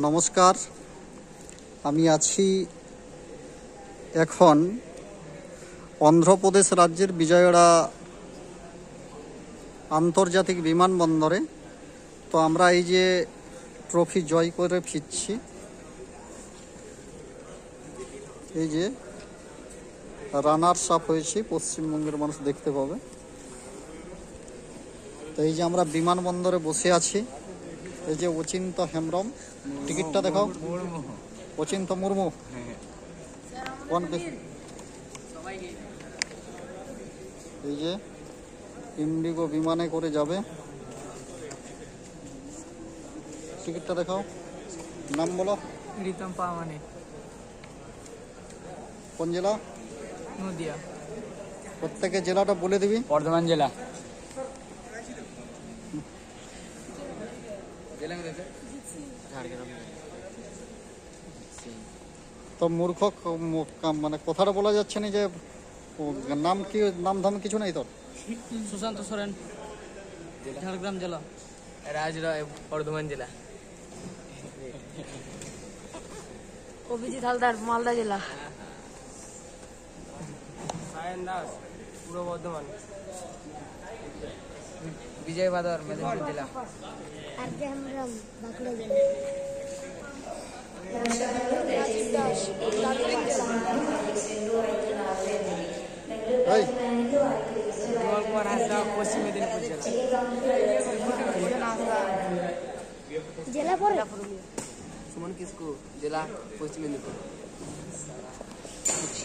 নমস্কার, আমি আছি এখন অন্ধ্রপ্রদেশ রাজ্যের বিজয়ওয়াড়া আন্তর্জাতিক বিমানবন্দরে। তো আমরা এই যে ট্রফি জয় করে ফিরছি, এই যে রানার্স আপ হয়েছি, পশ্চিমবঙ্গের মানুষ দেখতে পাবে। তো এই যে আমরা বিমানবন্দরে বসে আছি, এই যে অচিন্ত হেমব্রম, টিকিটটা দেখাও। অচিন্ত মুর্মু, এই যে ইন্ডিগো বিমানে করে যাবে। টিকিটটা দেখাও, নাম বলো। প্রীতম পাওয়ানি, কোন জেলা? নদিয়া। প্রত্যেকের জেলাটা বলে দিবি। বর্ধমান জেলা। তো মূর্খ মানে কথাটা বলা যাচ্ছে না, যে নাম কি, নাম ধাম কিছু নেই তোর? সুশান্ত সোরেন, ঝাড়গ্রাম জেলা। রাজ রায়, বর্ধমান জেলা। অভিজিৎ হালদার, মালদা জেলা। সায়ন দাস, পূর্ব বর্ধমান। বিজয় বাদর, মেদিনীপুর জেলা। আরজে হেমব্রম, বাঁকুড়া জেলা। এই বিমল কুমার হাসদা, পশ্চিম মেদিনীপুর জেলা। জেলা পরে সুমন কিসকু, জেলা পশ্চিম মেদিনীপুর।